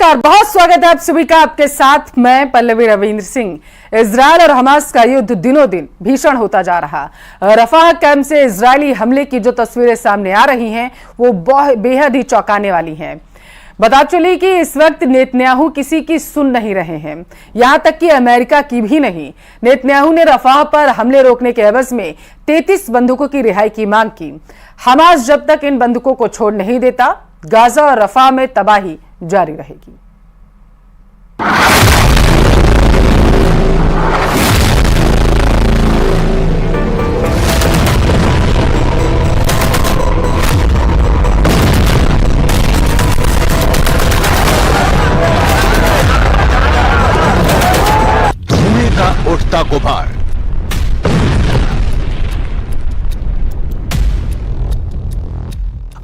नमस्कार, बहुत स्वागत है आप सभी का। आपके साथ मैं पल्लवी रविंद्र सिंह। इजरायल और हमास का युद्ध दिनों दिन भीषण होता जा रहा। रफाह कैंप से इजरायली हमले की जो तस्वीरें सामने आ रही हैं वो बेहद ही चौंकाने वाली हैं। बता चली कि इस वक्त नेतन्याहू किसी की सुन नहीं रहे हैं, यहां तक कि अमेरिका की भी नहीं। नेतन्याहू ने रफाह पर हमले रोकने के एवज में 33 बंदूकों की रिहाई की मांग की। हमास जब तक इन बंदूकों को छोड़ नहीं देता, गाजा और रफाह में तबाही जारी रहेगी। धुएं का उठता गुबार,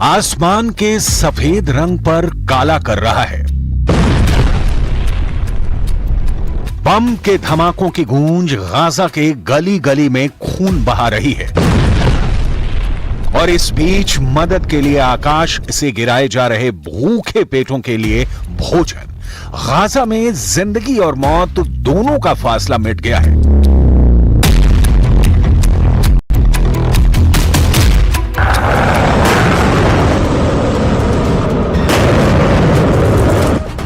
आसमान के सफेद रंग पर काला कर रहा है। बम के धमाकों की गूंज गाजा के गली गली में खून बहा रही है और इस बीच मदद के लिए आकाश से गिराए जा रहे भूखे पेटों के लिए भोजन। गाजा में जिंदगी और मौत दोनों का फासला मिट गया है।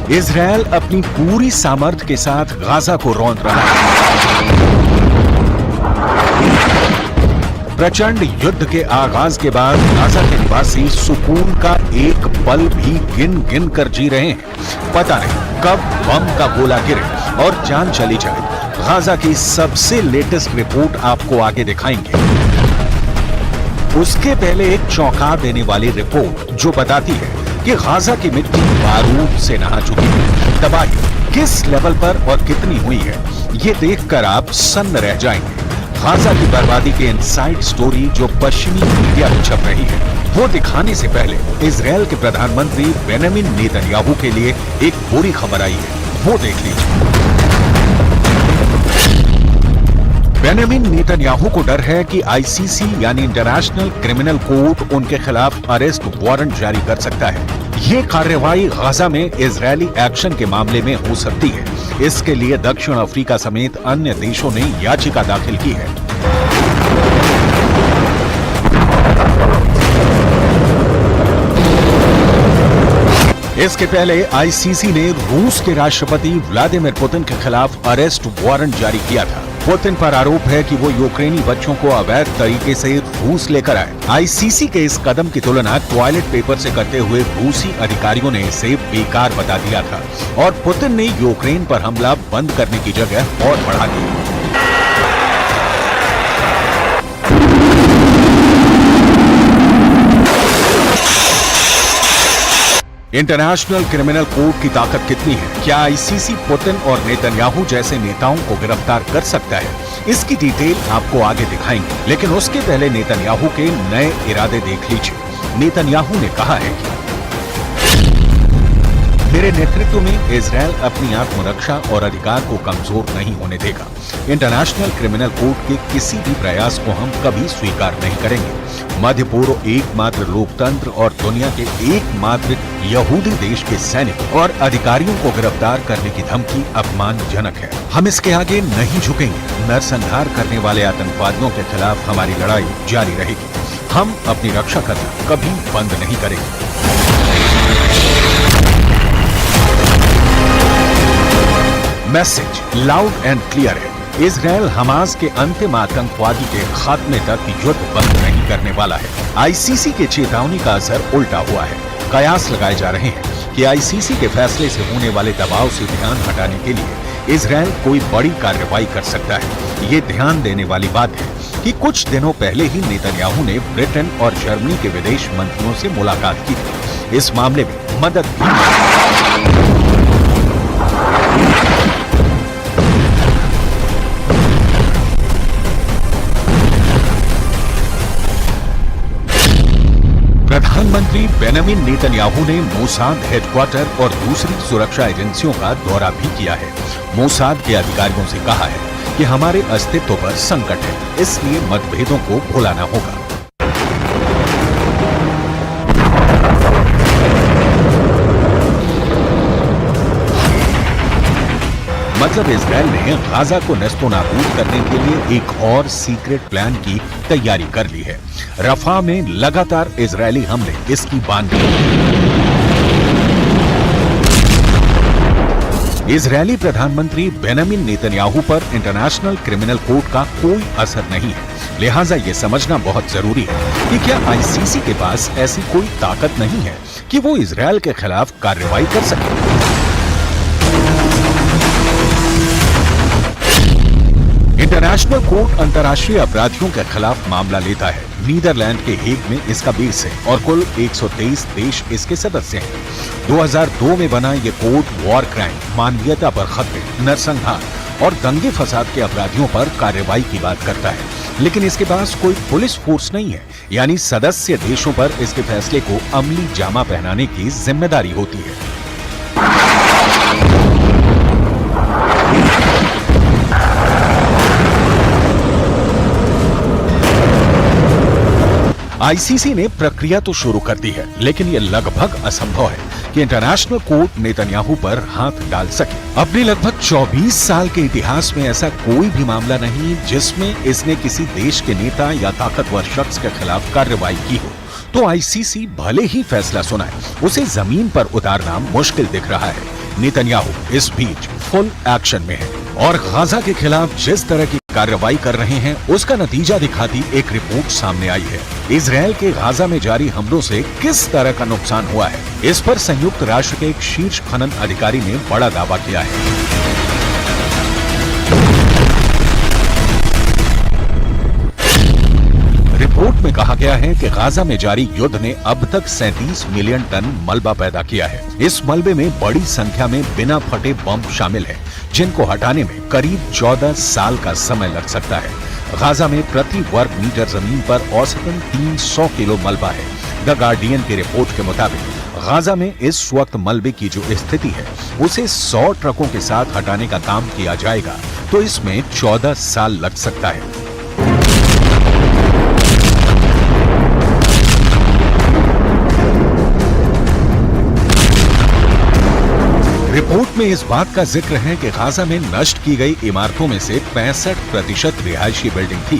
इजरायल अपनी पूरी सामर्थ्य के साथ गाजा को रौंद रहा है। प्रचंड युद्ध के आगाज के बाद गाजा के निवासी सुकून का एक पल भी गिन गिन कर जी रहे हैं। पता नहीं कब बम का गोला गिरे और जान चली जाए। गाजा की सबसे लेटेस्ट रिपोर्ट आपको आगे दिखाएंगे। उसके पहले एक चौंका देने वाली रिपोर्ट जो बताती है कि गाजा की मिट्टी बारूद से नहा चुकी है। तबाही किस लेवल पर और कितनी हुई है, ये देखकर आप सन्न रह जाएंगे। गाजा की बर्बादी के इनसाइड स्टोरी जो पश्चिमी मीडिया में छप रही है, वो दिखाने से पहले इजरायल के प्रधानमंत्री बेंजामिन नेतन्याहू के लिए एक बुरी खबर आई है, वो देख लीजिए। बेंजामिन नेतन्याहू को डर है कि आईसीसी यानी इंटरनेशनल क्रिमिनल कोर्ट उनके खिलाफ अरेस्ट वारंट जारी कर सकता है। ये कार्रवाई गाजा में इजरायली एक्शन के मामले में हो सकती है। इसके लिए दक्षिण अफ्रीका समेत अन्य देशों ने याचिका दाखिल की है। इसके पहले आईसीसी ने रूस के राष्ट्रपति व्लादिमीर पुतिन के खिलाफ अरेस्ट वारंट जारी किया था। पुतिन पर आरोप है कि वो यूक्रेनी बच्चों को अवैध तरीके से रूस लेकर आए। आईसीसी के इस कदम की तुलना टॉयलेट पेपर से करते हुए रूसी अधिकारियों ने इसे बेकार बता दिया था और पुतिन ने यूक्रेन पर हमला बंद करने की जगह और बढ़ा दिया। इंटरनेशनल क्रिमिनल कोर्ट की ताकत कितनी है? क्या आईसीसी पुतिन और नेतन्याहू जैसे नेताओं को गिरफ्तार कर सकता है? इसकी डिटेल आपको आगे दिखाएंगे, लेकिन उसके पहले नेतन्याहू के नए इरादे देख लीजिए। नेतन्याहू ने कहा है कि मेरे नेतृत्व में इजरायल अपनी आत्मरक्षा और अधिकार को कमजोर नहीं होने देगा। इंटरनेशनल क्रिमिनल कोर्ट के किसी भी प्रयास को हम कभी स्वीकार नहीं करेंगे। मध्य पूर्व एकमात्र लोकतंत्र और दुनिया के एकमात्र यहूदी देश के सैनिक और अधिकारियों को गिरफ्तार करने की धमकी अपमानजनक है। हम इसके आगे नहीं झुकेंगे। नरसंहार करने वाले आतंकवादियों के खिलाफ हमारी लड़ाई जारी रहेगी। हम अपनी रक्षा करना कभी बंद नहीं करेंगे। मैसेज लाउड एंड क्लियर है। इजरायल हमास के अंतिम आतंकवादी के खात्मे तक युद्ध बंद नहीं करने वाला है। आईसीसी के चेतावनी का असर उल्टा हुआ है। कयास लगाए जा रहे हैं कि आईसीसी के फैसले से होने वाले दबाव से ध्यान हटाने के लिए इजरायल कोई बड़ी कार्रवाई कर सकता है। ये ध्यान देने वाली बात है कि कुछ दिनों पहले ही नेतन्याहू ने ब्रिटेन और जर्मनी के विदेश मंत्रियों से मुलाकात की थी। इस मामले में मदद भी प्रधानमंत्री बेंजामिन नेतन्याहू ने मोसाद हेडक्वार्टर और दूसरी सुरक्षा एजेंसियों का दौरा भी किया है। मोसाद के अधिकारियों से कहा है कि हमारे अस्तित्व पर संकट है, इसलिए मतभेदों को भुलाना होगा। मतलब इजराइल ने गाजा को नेस्तोनाबूद करने के लिए एक और सीक्रेट प्लान की तैयारी कर ली है। रफा में लगातार इजरायली हमले इसकी बानगी। इजरायली प्रधानमंत्री बेंजामिन नेतन्याहू पर इंटरनेशनल क्रिमिनल कोर्ट का कोई असर नहीं है, लिहाजा ये समझना बहुत जरूरी है कि क्या आईसीसी के पास ऐसी कोई ताकत नहीं है कि वो इजरायल के खिलाफ कार्रवाई कर सके। इंटरनेशनल कोर्ट अंतर्राष्ट्रीय अपराधियों के खिलाफ मामला लेता है। नीदरलैंड के हेग में इसका बेस है और कुल 123 देश इसके सदस्य हैं। 2002 में बना ये कोर्ट वॉर क्राइम, मानवीयता पर खतरे, नरसंहार और दंगे फसाद के अपराधियों पर कार्रवाई की बात करता है, लेकिन इसके पास कोई पुलिस फोर्स नहीं है, यानी सदस्य देशों पर इसके फैसले को अमली जामा पहनाने की जिम्मेदारी होती है। आईसीसी ने प्रक्रिया तो शुरू कर दी है, लेकिन यह लगभग असंभव है कि इंटरनेशनल कोर्ट नेतन्याहू पर हाथ डाल सके। अपने लगभग 24 साल के इतिहास में ऐसा कोई भी मामला नहीं जिसमें इसने किसी देश के नेता या ताकतवर शख्स के खिलाफ कार्रवाई की हो। तो आईसीसी भले ही फैसला सुनाए, उसे जमीन पर उतारना मुश्किल दिख रहा है। नेतन्याहू इस बीच फुल एक्शन में है और गाजा के खिलाफ जिस तरह की कार्रवाई कर रहे हैं उसका नतीजा दिखाती एक रिपोर्ट सामने आई है। इजरायल के गाजा में जारी हमलों से किस तरह का नुकसान हुआ है, इस पर संयुक्त राष्ट्र के एक शीर्ष खनन अधिकारी ने बड़ा दावा किया है। रिपोर्ट में कहा गया है कि गाजा में जारी युद्ध ने अब तक 37 मिलियन टन मलबा पैदा किया है। इस मलबे में बड़ी संख्या में बिना फटे बम शामिल हैं, जिनको हटाने में करीब 14 साल का समय लग सकता है। गाजा में प्रति वर्ग मीटर जमीन पर औसतन 300 किलो मलबा है। द गार्डियन की रिपोर्ट के मुताबिक गाजा में इस वक्त मलबे की जो स्थिति है उसे 100 ट्रकों के साथ हटाने का काम किया जाएगा तो इसमें 14 साल लग सकता है। रिपोर्ट में इस बात का जिक्र है कि गाजा में नष्ट की गई इमारतों में से 65% रिहायशी बिल्डिंग थी।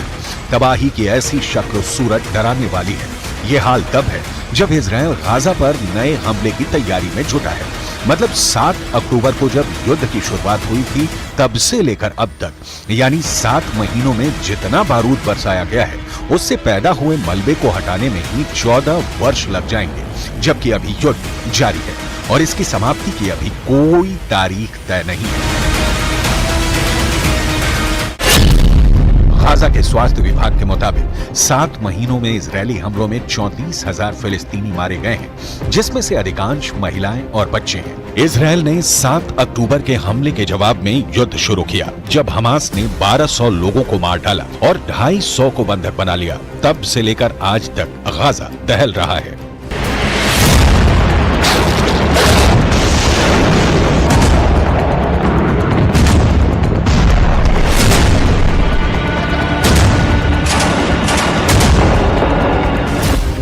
तबाही की ऐसी शक्ल सूरत डराने वाली है। ये हाल तब है जब इजरायल गाजा पर नए हमले की तैयारी में जुटा है। मतलब 7 अक्टूबर को जब युद्ध की शुरुआत हुई थी तब से लेकर अब तक, यानी 7 महीनों में जितना बारूद बरसाया गया है उससे पैदा हुए मलबे को हटाने में ही 14 वर्ष लग जाएंगे, जबकि अभी युद्ध जारी है और इसकी समाप्ति की अभी कोई तारीख तय नहीं है। गाजा के स्वास्थ्य विभाग के मुताबिक 7 महीनों में इजरायली हमलों में 34,000 फिलिस्तीनी मारे गए हैं, जिसमें से अधिकांश महिलाएं और बच्चे हैं। इजरायल ने 7 अक्टूबर के हमले के जवाब में युद्ध शुरू किया, जब हमास ने 1200 लोगों को मार डाला और 250 को बंधक बना लिया। तब से लेकर आज तक गाजा दहल रहा है।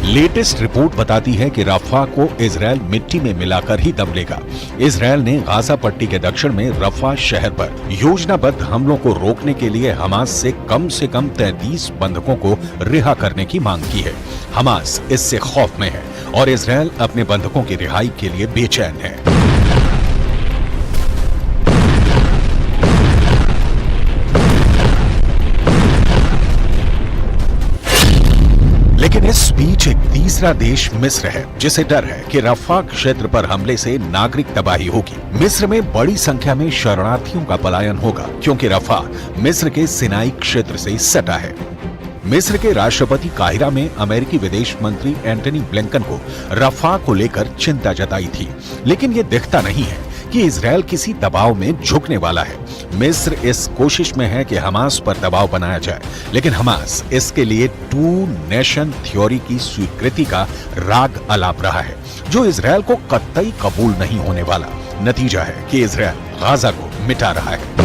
लेटेस्ट रिपोर्ट बताती है कि रफा को इजरायल मिट्टी में मिलाकर ही दम लेगा। इजरायल ने गाजा पट्टी के दक्षिण में रफा शहर पर योजनाबद्ध हमलों को रोकने के लिए हमास से कम 33 बंधकों को रिहा करने की मांग की है। हमास इससे खौफ में है और इजरायल अपने बंधकों की रिहाई के लिए बेचैन है। लेकिन इस बीच एक तीसरा देश मिस्र है, जिसे डर है कि रफा क्षेत्र पर हमले से नागरिक तबाही होगी। मिस्र में बड़ी संख्या में शरणार्थियों का पलायन होगा, क्योंकि रफा मिस्र के सिनाई क्षेत्र से सटा है। मिस्र के राष्ट्रपति काहिरा में अमेरिकी विदेश मंत्री एंटनी ब्लिंकन को रफा को लेकर चिंता जताई थी, लेकिन ये दिखता नहीं है कि इजरायल किसी दबाव में झुकने वाला है। मिस्र इस कोशिश में है कि हमास पर दबाव बनाया जाए, लेकिन हमास इसके लिए 2 नेशन थ्योरी की स्वीकृति का राग अलाप रहा है, जो इजरायल को कतई कबूल नहीं होने वाला। नतीजा है कि इजरायल गाजा को मिटा रहा है।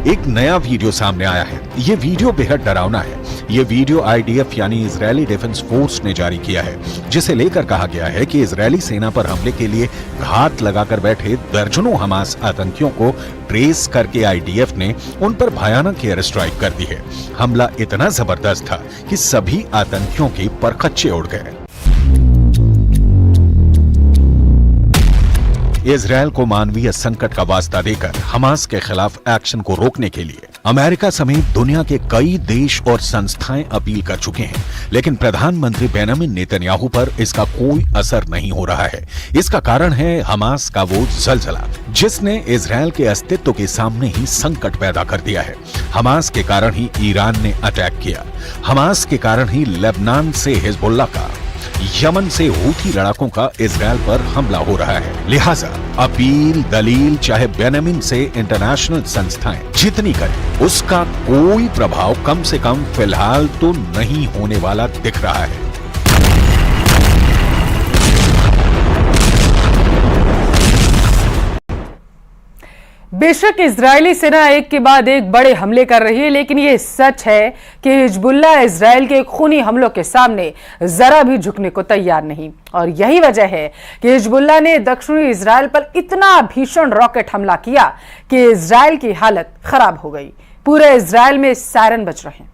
एक नया वीडियो सामने आया है। ये वीडियो बेहद डरावना है। ये वीडियो आईडीएफ यानी इजरायली डिफेंस फोर्स ने जारी किया है, जिसे लेकर कहा गया है कि इजरायली सेना पर हमले के लिए घात लगाकर बैठे दर्जनों हमास आतंकियों को ट्रेस करके आईडीएफ ने उन पर भयानक एयर स्ट्राइक कर दी है। हमला इतना जबरदस्त था कि सभी आतंकियों के परखच्चे उड़ गए। इजरायल को मानवीय संकट का वास्ता देकर हमास के खिलाफ एक्शन को रोकने के लिए अमेरिका समेत दुनिया के कई देश और संस्थाएं अपील कर चुके हैं, लेकिन प्रधानमंत्री बेंजामिन नेतन्याहू पर इसका कोई असर नहीं हो रहा है। इसका कारण है हमास का वो जलजला, जिसने इजरायल के अस्तित्व के सामने ही संकट पैदा कर दिया है। हमास के कारण ही ईरान ने अटैक किया, हमास के कारण ही लेबनान से हिजबुल्लाह का, यमन से हूथी लड़ाकों का इजरायल पर हमला हो रहा है। लिहाजा अपील दलील चाहे बेंजामिन से इंटरनेशनल संस्थाएं जितनी करें, उसका कोई प्रभाव कम से कम फिलहाल तो नहीं होने वाला दिख रहा है। बेशक इजरायली सेना एक के बाद एक बड़े हमले कर रही है, लेकिन ये सच है कि हिजबुल्लाह इजरायल के खूनी हमलों के सामने जरा भी झुकने को तैयार नहीं। और यही वजह है कि हिजबुल्लाह ने दक्षिणी इजरायल पर इतना भीषण रॉकेट हमला किया कि इजरायल की हालत खराब हो गई। पूरे इजरायल में सायरन बज रहे हैं।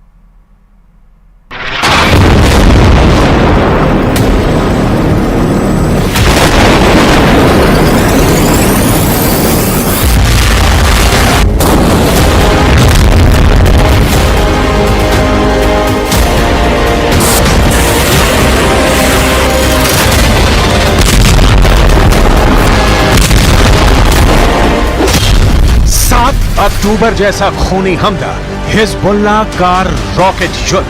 अक्टूबर जैसा खूनी हमला, हिजबुल्लाह का रॉकेट युद्ध।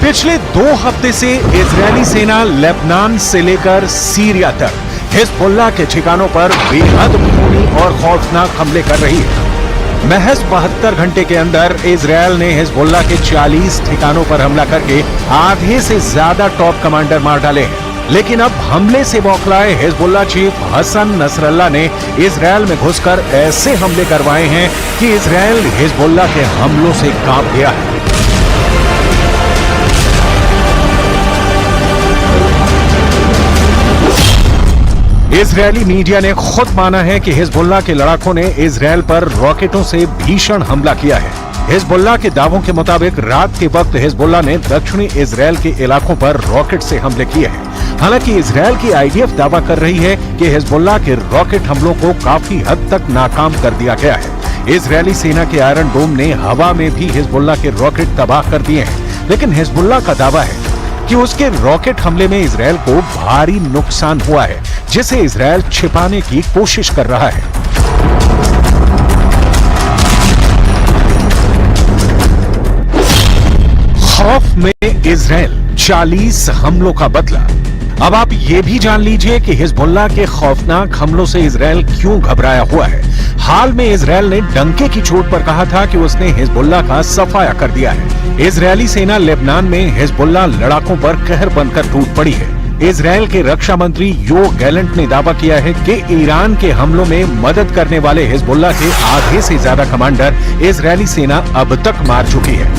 पिछले 2 हफ्ते से इजरायली सेना लेबनान से लेकर सीरिया तक हिजबुल्लाह के ठिकानों पर बेहद खूनी और खौफनाक हमले कर रही है। महज 72 घंटे के अंदर इजरायल ने हिजबुल्लाह के 40 ठिकानों पर हमला करके आधे से ज्यादा टॉप कमांडर मार डाले हैं। लेकिन अब हमले से बौखलाए हिजबुल्लाह चीफ हसन नसरल्लाह ने इजरायल में घुसकर ऐसे हमले करवाए हैं कि इजरायल हिजबुल्लाह के हमलों से कांप गया है। इजरायली मीडिया ने खुद माना है कि हिजबुल्लाह के लड़ाकों ने इजरायल पर रॉकेटों से भीषण हमला किया है। हिजबुल्लाह के दावों के मुताबिक रात के वक्त हिजबुल्लाह ने दक्षिणी इजरायल के इलाकों पर रॉकेट से हमले किए हैं। हालांकि इजरायल की आईडीएफ दावा कर रही है कि हिजबुल्लाह के रॉकेट हमलों को काफी हद तक नाकाम कर दिया गया है। इजरायली सेना के आयरन डोम ने हवा में भी हिजबुल्लाह के रॉकेट तबाह कर दिए हैं, लेकिन हिजबुल्लाह का दावा है कि उसके रॉकेट हमले में इजरायल को भारी नुकसान हुआ है, जिसे इजरायल छिपाने की कोशिश कर रहा है। खौफ में इजरायल 40 हमलों का बदला। अब आप ये भी जान लीजिए कि हिजबुल्लाह के खौफनाक हमलों से इजरायल क्यों घबराया हुआ है। हाल में इजरायल ने डंके की चोट पर कहा था कि उसने हिजबुल्लाह का सफाया कर दिया है। इजरायली सेना लेबनान में हिजबुल्लाह लड़ाकों पर कहर बनकर टूट पड़ी है। इजरायल के रक्षा मंत्री योव गैलेंट ने दावा किया है कि ईरान के हमलों में मदद करने वाले हिजबुल्लाह के आधे से ज्यादा कमांडर इजरायली सेना अब तक मार चुकी है।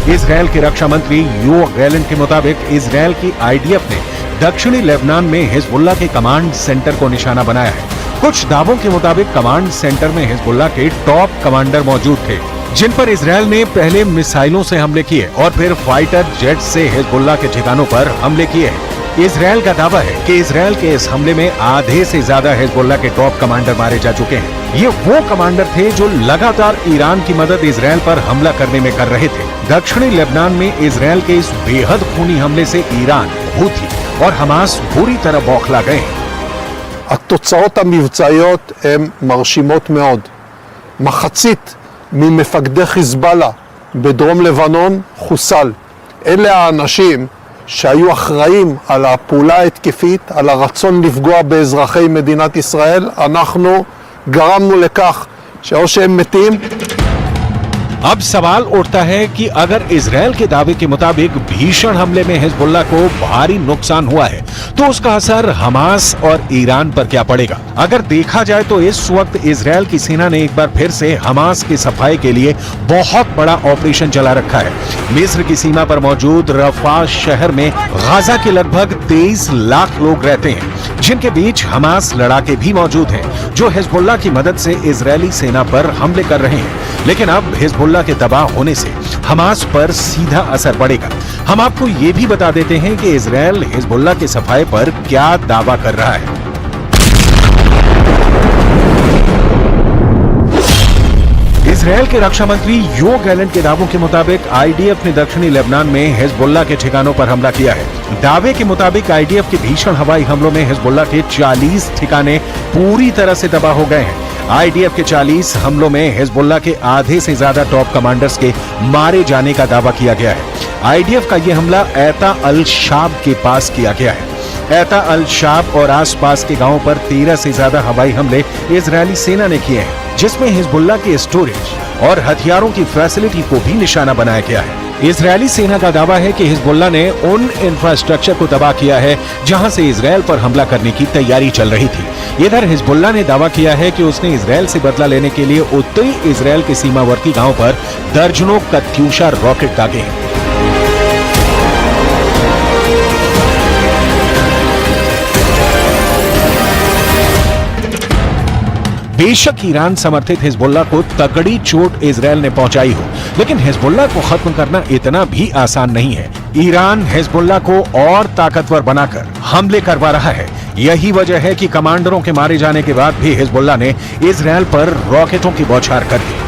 इजरायल के रक्षा मंत्री योव गैलेंट के मुताबिक इजरायल की आईडीएफ ने दक्षिणी लेबनान में हिजबुल्लाह के कमांड सेंटर को निशाना बनाया है। कुछ दावों के मुताबिक कमांड सेंटर में हिजबुल्लाह के टॉप कमांडर मौजूद थे, जिन पर इजरायल ने पहले मिसाइलों से हमले किए और फिर फाइटर जेट से हिजबुल्लाह के ठिकानों पर हमले किए हैं। इजरायल का दावा है कि इजरायल के इस हमले में आधे से ज्यादा हिजबुल्लाह के टॉप कमांडर मारे जा चुके हैं। ये वो कमांडर थे जो लगातार ईरान की मदद इजरायल पर हमला करने में कर रहे थे। दक्षिणी लेबनान में इजरायल के इस बेहद खूनी हमले से ईरान, हूथी और हमास बुरी तरह बौखला गए हैं। התוצאות המבצעיות הן מרשימות מאוד. מחצית ממפקדי חיזבאללה בדרום לבנון חוסל. אלה האנשים שהיו אחראים על הפעולה ההתקפית, על הרצון לפגוע באזרחי מדינת ישראל. אנחנו גרמנו לכך שאו שהם מתים अब सवाल उठता है कि अगर इजरायल के दावे के मुताबिक भीषण हमले में हिजबुल्लाह को भारी नुकसान हुआ है तो उसका असर हमास और ईरान पर क्या पड़ेगा। अगर देखा जाए तो इस वक्त इजरायल की सेना ने एक बार फिर से हमास की सफाई के लिए बहुत बड़ा ऑपरेशन चला रखा है। मिस्र की सीमा पर मौजूद रफा शहर में गाजा के लगभग 23 लाख लोग रहते हैं, जिनके बीच हमास लड़ाके भी मौजूद हैं जो हिजबुल्लाह की मदद से इजरायली सेना पर हमले कर रहे हैं। लेकिन अब हिजबुल्लाह के तबाह होने से हमास पर सीधा असर पड़ेगा। हम आपको ये भी बता देते हैं कि इजरायल हिजबुल्लाह के सफाए पर क्या दावा कर रहा है। इजरायल के रक्षा मंत्री यो गैलेंट के दावों के मुताबिक आईडीएफ ने दक्षिणी लेबनान में हिजबुल्लाह के ठिकानों पर हमला किया है। दावे के मुताबिक आईडीएफ के भीषण हवाई हमलों में हिजबुल्लाह के 40 ठिकाने पूरी तरह से तबाह हो गए हैं। आईडीएफ के 40 हमलों में हिजबुल्लाह के आधे से ज्यादा टॉप कमांडर्स के मारे जाने का दावा किया गया है। आईडीएफ का यह हमला ऐता अल शाब के पास किया गया है। ऐता अल शाब और आसपास के गांवों पर 13 से ज्यादा हवाई हमले इजरायली सेना ने किए हैं, जिसमें हिजबुल्लाह के स्टोरेज और हथियारों की फैसिलिटी को भी निशाना बनाया गया है। इजरायली सेना का दावा है कि हिजबुल्लाह ने उन इंफ्रास्ट्रक्चर को तबाह किया है जहां से इजरायल पर हमला करने की तैयारी चल रही थी। इधर हिजबुल्लाह ने दावा किया है कि उसने इजरायल से बदला लेने के लिए उत्तरी इजरायल के सीमावर्ती गांव पर दर्जनों कत्यूशा रॉकेट दागे हैं। बेशक ईरान समर्थित हिजबुल्लाह को तगड़ी चोट इजरायल ने पहुंचाई हो, लेकिन हिजबुल्लाह को खत्म करना इतना भी आसान नहीं है। ईरान हिजबुल्लाह को और ताकतवर बनाकर हमले करवा रहा है। यही वजह है कि कमांडरों के मारे जाने के बाद भी हिजबुल्लाह ने इजरायल पर रॉकेटों की बौछार कर दी।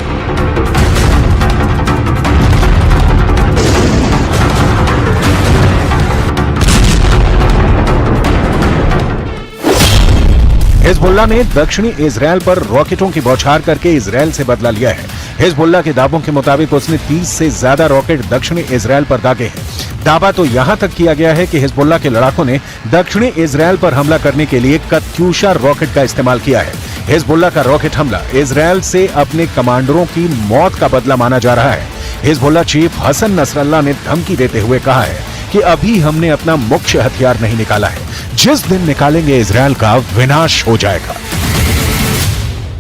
हिजबुल्लाह ने दक्षिणी इजरायल पर रॉकेटों की बौछार करके इजरायल से बदला लिया है। हिजबुल्लाह के दावों के मुताबिक उसने 30 से ज्यादा रॉकेट दक्षिणी इजरायल पर दागे हैं। दावा तो यहां तक किया गया है कि हिजबुल्लाह के लड़ाकों ने दक्षिणी इजरायल पर हमला करने के लिए कत्यूशा रॉकेट का इस्तेमाल किया है। हिजबुल्लाह का रॉकेट हमला इजरायल से अपने कमांडरों की मौत का बदला माना जा रहा है। हिजबुल्लाह चीफ हसन नसरल्लाह ने धमकी देते हुए कहा है कि अभी हमने अपना मुख्य हथियार नहीं निकाला है, जिस दिन निकालेंगे इजरायल का विनाश हो जाएगा।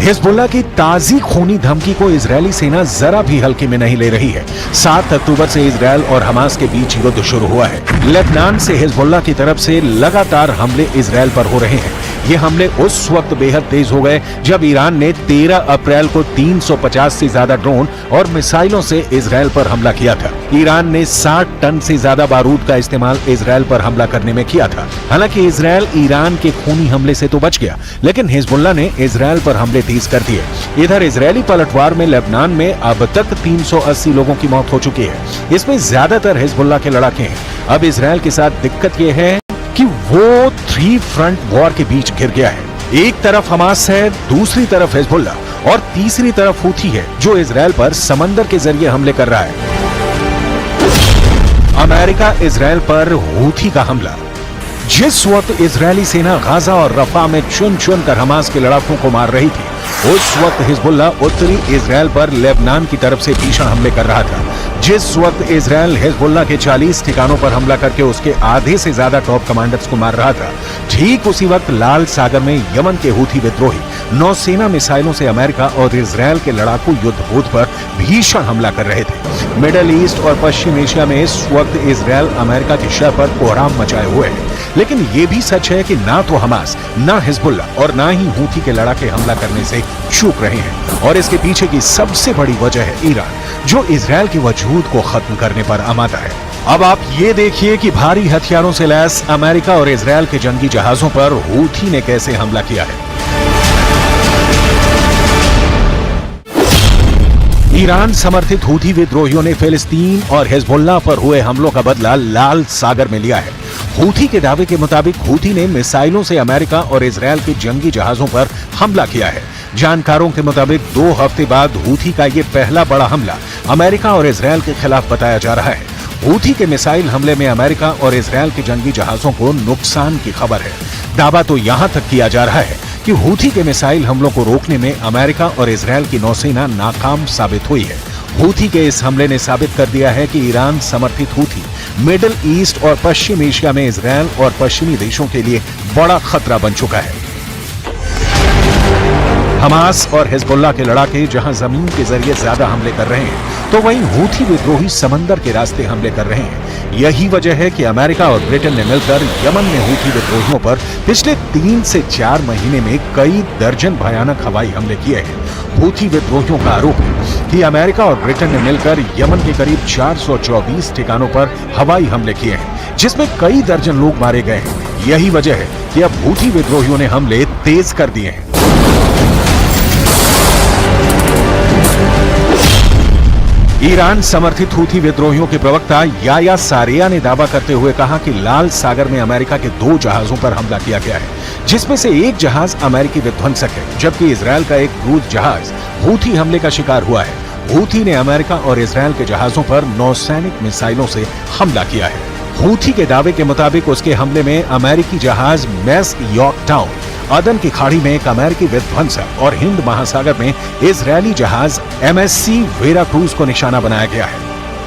हिजबुल्लाह की ताजी खूनी धमकी को इजरायली सेना जरा भी हल्के में नहीं ले रही है। 7 अक्टूबर से इजरायल और हमास के बीच युद्ध शुरू हुआ है। लेबनान से हिजबुल्लाह की तरफ से लगातार हमले इजरायल पर हो रहे हैं। ये हमले उस वक्त बेहद तेज हो गए जब ईरान ने 13 अप्रैल को 350 से ज्यादा ड्रोन और मिसाइलों से इजरायल पर हमला किया था। ईरान ने 60 टन से ज्यादा बारूद का इस्तेमाल इजरायल पर हमला करने में किया था। हालांकि इजरायल ईरान के खूनी हमले से तो बच गया, लेकिन हिजबुल्लाह ने इजरायल पर हमले तेज कर दिए। इधर इजरायली पलटवार में लेबनान में अब तक 380 लोगों की मौत हो चुकी है। इसमें ज्यादातर हिजबुल्लाह के लड़ाके हैं। अब इजरायल के साथ दिक्कत यह है कि वो 3 फ्रंट वॉर के बीच घिर गया है। एक तरफ हमास है, दूसरी तरफ हिजबुल्लाह और तीसरी तरफ हूथी है जो इजरायल पर समंदर के जरिए हमले कर रहा है। अमेरिका इजरायल पर हूथी का हमला। जिस वक्त इजरायली सेना गाजा और रफा में चुन चुन कर हमास के लड़ाकों को मार रही थी, उस वक्त हिजबुल्लाह उत्तरी इजरायल पर लेबनान की तरफ से भीषण हमले कर रहा था। जिस वक्त इजरायल हिजबुल्लाह के 40 ठिकानों पर हमला करके उसके आधे से ज्यादा टॉप कमांडर्स को मार रहा था, ठीक उसी वक्त लाल सागर में यमन के हूथी विद्रोही नौसेना मिसाइलों से अमेरिका और इजरायल के लड़ाकू युद्धपोत पर भीषण हमला कर रहे थे। मिडल ईस्ट और पश्चिम एशिया में इस वक्त इजरायल अमेरिका की शह पर कोहराम मचाए हुए है। लेकिन ये भी सच है कि ना तो हमास, ना हिजबुल्लाह और ना ही हूथी के लड़ाके हमला करने से चूक रहे हैं। और इसके पीछे की सबसे बड़ी वजह है ईरान, जो इजरायल के वजूद को खत्म करने पर आमादा है। अब आप ये देखिए कि भारी हथियारों से लैस अमेरिका और इजरायल के जंगी जहाजों पर हूथी ने कैसे हमला किया है। ईरान समर्थित हूथी विद्रोहियों ने फिलिस्तीन और हिजबुल्लाह पर हुए हमलों का बदला लाल सागर में लिया है। हूथी के दावे के मुताबिक हूथी ने मिसाइलों से अमेरिका और इजरायल के जंगी जहाजों पर हमला किया है। जानकारों के मुताबिक 2 हफ्ते बाद हूथी का ये पहला बड़ा हमला अमेरिका और इजरायल के खिलाफ बताया जा रहा है। हूथी के मिसाइल हमले में अमेरिका और इजरायल के जंगी जहाजों को नुकसान की खबर है। दावा तो यहां तक किया जा रहा है कि हूथी के मिसाइल हमलों को रोकने में अमेरिका और इजरायल की नौसेना नाकाम साबित हुई है। हूथी के इस हमले ने साबित कर दिया है कि ईरान समर्थित हूथी मिडिल ईस्ट और पश्चिम एशिया में इजरायल और पश्चिमी देशों के लिए बड़ा खतरा बन चुका है। हमास और हिजबुल्लाह के लड़ाके जहां जमीन के जरिए ज्यादा हमले कर रहे हैं, तो वहीं हूथी विद्रोही समंदर के रास्ते हमले कर रहे हैं। यही वजह है कि अमेरिका और ब्रिटेन ने मिलकर यमन में हूथी विद्रोहियों पर पिछले 3 से 4 महीने में कई दर्जन भयानक हवाई हमले किए हैं। हूथी विद्रोहियों का आरोप है कि अमेरिका और ब्रिटेन ने मिलकर यमन के करीब 424 ठिकानों पर हवाई हमले किए हैं, जिसमें कई दर्जन लोग मारे गए हैं। यही वजह है कि अब हूथी विद्रोहियों ने हमले तेज कर दिए हैं। ईरान समर्थित हूथी विद्रोहियों के प्रवक्ता याया सारिया ने दावा करते हुए कहा कि लाल सागर में अमेरिका के 2 जहाजों पर हमला किया गया है, जिसमें से एक जहाज अमेरिकी विध्वंसक है, जबकि इजरायल का एक क्रूज जहाज हूथी हमले का शिकार हुआ है। हूथी ने अमेरिका और इजरायल के जहाजों पर नौसैनिक मिसाइलों से हमला किया है। हूथी के दावे के मुताबिक उसके हमले में अमेरिकी जहाज मैस यॉर्कटाउन, अदन की खाड़ी में एक अमेरिकी विध्वंसक और हिंद महासागर में इजरायली जहाज MSC वेराक्रूज को निशाना बनाया गया है।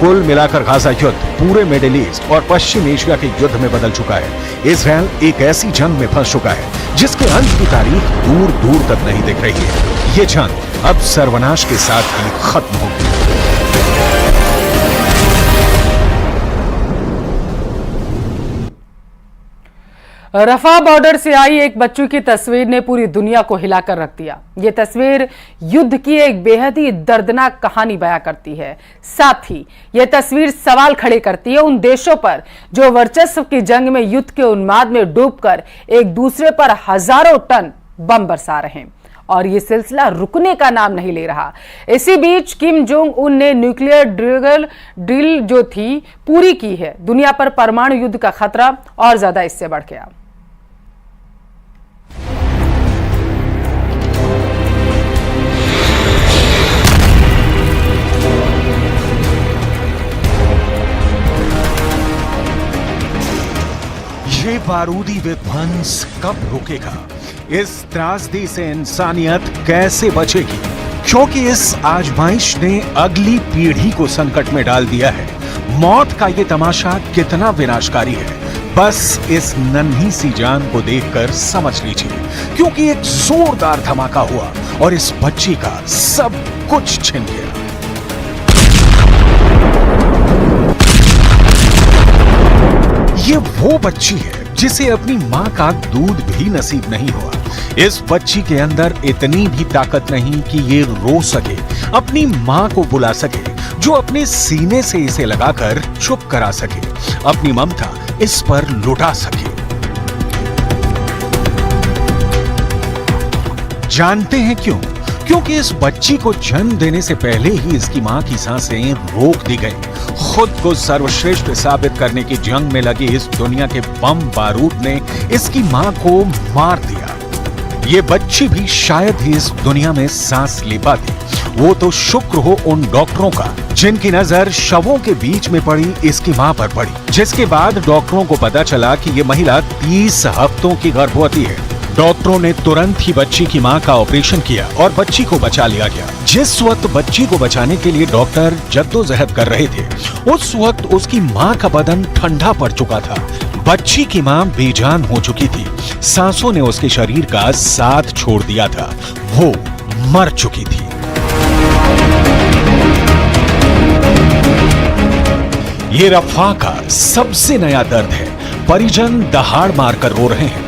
कुल मिलाकर गाजा युद्ध पूरे मिडिल ईस्ट और पश्चिम एशिया के युद्ध में बदल चुका है। इजरायल एक ऐसी जंग में फंस चुका है जिसके अंत की तारीख दूर दूर तक नहीं दिख रही है। ये जंग अब सर्वनाश के साथ ही खत्म होगी। रफा बॉर्डर से आई एक बच्चों की तस्वीर ने पूरी दुनिया को हिलाकर रख दिया। ये तस्वीर युद्ध की एक बेहद ही दर्दनाक कहानी बयां करती है। साथ ही ये तस्वीर सवाल खड़े करती है उन देशों पर जो वर्चस्व की जंग में युद्ध के उन्माद में डूबकर एक दूसरे पर हजारों टन बम बरसा रहे हैं और ये सिलसिला रुकने का नाम नहीं ले रहा। इसी बीच किम जोंग उन ने न्यूक्लियर ड्रिल जो थी पूरी की है। दुनिया पर परमाणु युद्ध का खतरा और ज्यादा इससे बढ़ गया। ये बारूदी विध्वंस कब रुकेगा? इस त्रासदी से इंसानियत कैसे बचेगी? क्योंकि इस आजमाइश ने अगली पीढ़ी को संकट में डाल दिया है। मौत का ये तमाशा कितना विनाशकारी है, बस इस नन्ही सी जान को देखकर समझ लीजिए, क्योंकि एक जोरदार धमाका हुआ और इस बच्ची का सब कुछ छिन गया। ये वो बच्ची है जिसे अपनी मां का दूध भी नसीब नहीं हुआ। इस बच्ची के अंदर इतनी भी ताकत नहीं कि ये रो सके, अपनी मां को बुला सके, जो अपने सीने से इसे लगाकर चुप करा सके, अपनी ममता इस पर लुटा सके। जानते हैं क्यों? क्योंकि इस बच्ची को जन्म देने से पहले ही इसकी मां की सांसें रोक दी गई। खुद को सर्वश्रेष्ठ साबित करने की जंग में लगी इस दुनिया के बम बारूद ने इसकी मां को मार दिया। ये बच्ची भी शायद ही इस दुनिया में सांस ले पाती। वो तो शुक्र हो उन डॉक्टरों का जिनकी नजर शवों के बीच में पड़ी इसकी मां पर पड़ी, जिसके बाद डॉक्टरों को पता चला कि ये महिला 30 हफ्तों की गर्भवती है। डॉक्टरों ने तुरंत ही बच्ची की मां का ऑपरेशन किया और बच्ची को बचा लिया गया। जिस वक्त बच्ची को बचाने के लिए डॉक्टर जद्दोजहद कर रहे थे, उस वक्त उसकी मां का बदन ठंडा पड़ चुका था। बच्ची की मां बेजान हो चुकी थी, सांसों ने उसके शरीर का साथ छोड़ दिया था, वो मर चुकी थी। ये रफा का सबसे नया दर्द है। परिजन दहाड़ मारकर रो रहे हैं।